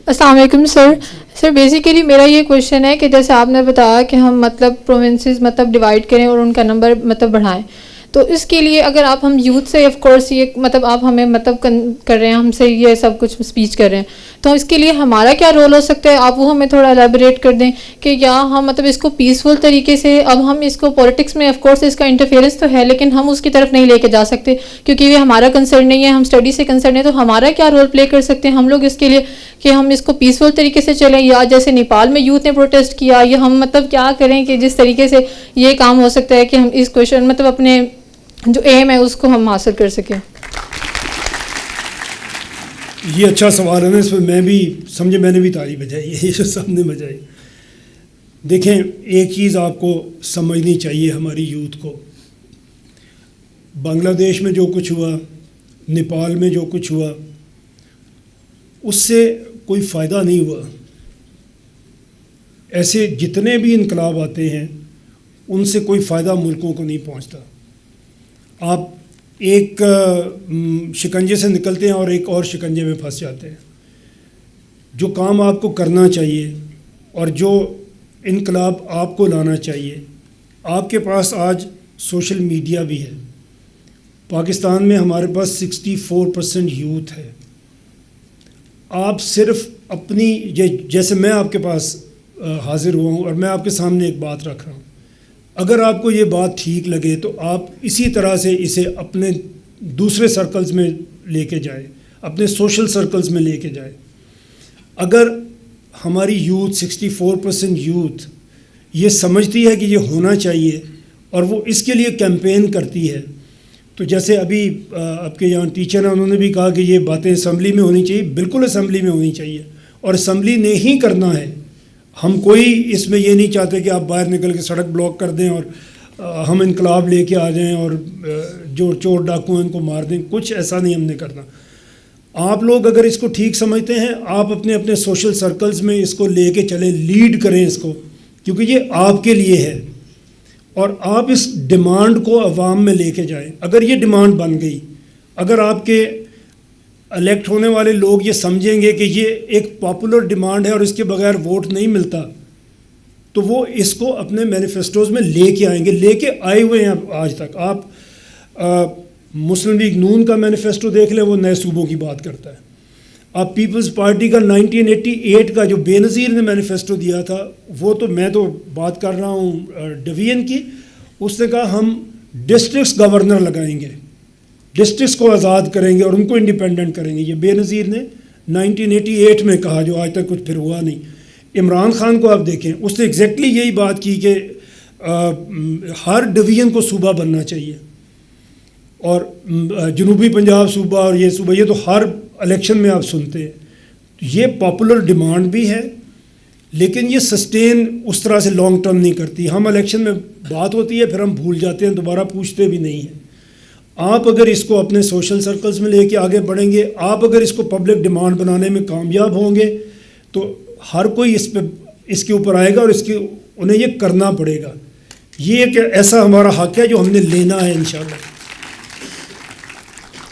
السلام علیکم سر بیسیکلی میرا یہ کویشچن ہے کہ جیسے آپ نے بتایا کہ ہم مطلب پروونسز مطلب ڈیوائڈ کریں اور ان کا نمبر مطلب بڑھائیں، تو اس کے لیے اگر آپ ہم یوتھ سے آف کورس یہ مطلب آپ ہمیں مطلب کر رہے ہیں، ہم سے یہ سب کچھ اسپیچ کر رہے ہیں، تو اس کے لیے ہمارا کیا رول ہو سکتا ہے؟ آپ وہ ہمیں تھوڑا الیبوریٹ کر دیں کہ یا ہم مطلب اس کو پیسفل طریقے سے، اب ہم اس کو پولیٹکس میں آف کورس اس کا انٹرفیئرنس تو ہے لیکن ہم اس کی طرف نہیں لے کے جا سکتے کیونکہ یہ ہمارا کنسرن نہیں ہے، ہم اسٹڈی سے کنسرن ہے، تو ہمارا کیا رول پلے کر سکتے ہیں ہم لوگ اس کے لیے کہ ہم اس کو پیسفل طریقے سے چلیں، یا جیسے نیپال میں یوتھ نے پروٹیسٹ کیا، یا ہم مطلب کیا کریں کہ جس طریقے سے یہ کام ہو سکتا ہے کہ ہم اس کویشچن مطلب اپنے جو ایم ہے اس کو ہم حاصل کر سکیں؟ یہ اچھا سوال ہے نا، اس میں میں بھی سمجھے میں نے بھی تالی بجائی ہے، یہ جو سب نے بجائی. دیکھیں ایک چیز آپ کو سمجھنی چاہیے ہماری یوتھ کو، بنگلہ دیش میں جو کچھ ہوا، نیپال میں جو کچھ ہوا، اس سے کوئی فائدہ نہیں ہوا. ایسے جتنے بھی انقلاب آتے ہیں ان سے کوئی فائدہ ملکوں کو نہیں پہنچتا. آپ ایک شکنجے سے نکلتے ہیں اور ایک اور شکنجے میں پھنس جاتے ہیں. جو کام آپ کو کرنا چاہیے اور جو انقلاب آپ کو لانا چاہیے، آپ کے پاس آج سوشل میڈیا بھی ہے. پاکستان میں ہمارے پاس 64% یوتھ ہے. آپ صرف اپنی جیسے میں آپ کے پاس حاضر ہوا ہوں اور میں آپ کے سامنے ایک بات رکھ رہا ہوں، اگر آپ کو یہ بات ٹھیک لگے تو آپ اسی طرح سے اسے اپنے دوسرے سرکلز میں لے کے جائیں، اپنے سوشل سرکلز میں لے کے جائیں. اگر ہماری یوتھ 64% یوتھ یہ سمجھتی ہے کہ یہ ہونا چاہیے اور وہ اس کے لیے کیمپین کرتی ہے، تو جیسے ابھی آپ کے یہاں ٹیچر ہیں انہوں نے بھی کہا کہ یہ باتیں اسمبلی میں ہونی چاہیے، بالکل اسمبلی میں ہونی چاہیے اور اسمبلی نے ہی کرنا ہے. ہم کوئی اس میں یہ نہیں چاہتے کہ آپ باہر نکل کے سڑک بلاک کر دیں اور ہم انقلاب لے کے آ جائیں اور جو چور ڈاکو ہیں ان کو مار دیں. کچھ ایسا نہیں ہم نے کرنا. آپ لوگ اگر اس کو ٹھیک سمجھتے ہیں، آپ اپنے اپنے سوشل سرکلز میں اس کو لے کے چلیں، لیڈ کریں اس کو، کیونکہ یہ آپ کے لیے ہے. اور آپ اس ڈیمانڈ کو عوام میں لے کے جائیں. اگر یہ ڈیمانڈ بن گئی، اگر آپ کے الیکٹ ہونے والے لوگ یہ سمجھیں گے کہ یہ ایک پاپولر ڈیمانڈ ہے اور اس کے بغیر ووٹ نہیں ملتا، تو وہ اس کو اپنے مینیفیسٹوز میں لے کے آئیں گے. لے کے آئے ہوئے ہیں آج تک. آپ مسلم لیگ نون کا مینیفیسٹو دیکھ لیں، وہ نئے صوبوں کی بات کرتا ہے. آپ پیپلز پارٹی کا 1988 کا جو بے نظیر نے مینیفیسٹو دیا تھا، وہ تو میں تو بات کر رہا ہوں ڈویژن کی، اس نے کہا ہم ڈسٹرکٹس گورنر لگائیں گے، ڈسٹرکٹس کو آزاد کریں گے اور ان کو انڈیپینڈنٹ کریں گے. یہ بے نظیر نے 1988 میں کہا، جو آج تک کچھ پھر ہوا نہیں. عمران خان کو آپ دیکھیں، اس نے ایگزیکٹلی یہی بات کی کہ ہر ڈویژن کو صوبہ بننا چاہیے، اور جنوبی پنجاب صوبہ اور یہ صوبہ، یہ تو ہر الیکشن میں آپ سنتے ہیں. یہ پاپولر ڈیمانڈ بھی ہے لیکن یہ سسٹین اس طرح سے لانگ ٹرم نہیں کرتی. ہم الیکشن میں بات ہوتی ہے پھر ہم بھول جاتے ہیں، دوبارہ پوچھتے بھی نہیں ہیں. آپ اگر اس کو اپنے سوشل سرکلز میں لے کے آگے بڑھیں گے، آپ اگر اس کو پبلک ڈیمانڈ بنانے میں کامیاب ہوں گے، تو ہر کوئی اس کے اوپر آئے گا اور انہیں یہ کرنا پڑے گا. یہ ایک ایسا ہمارا حق ہے جو ہم نے لینا ہے انشاءاللہ.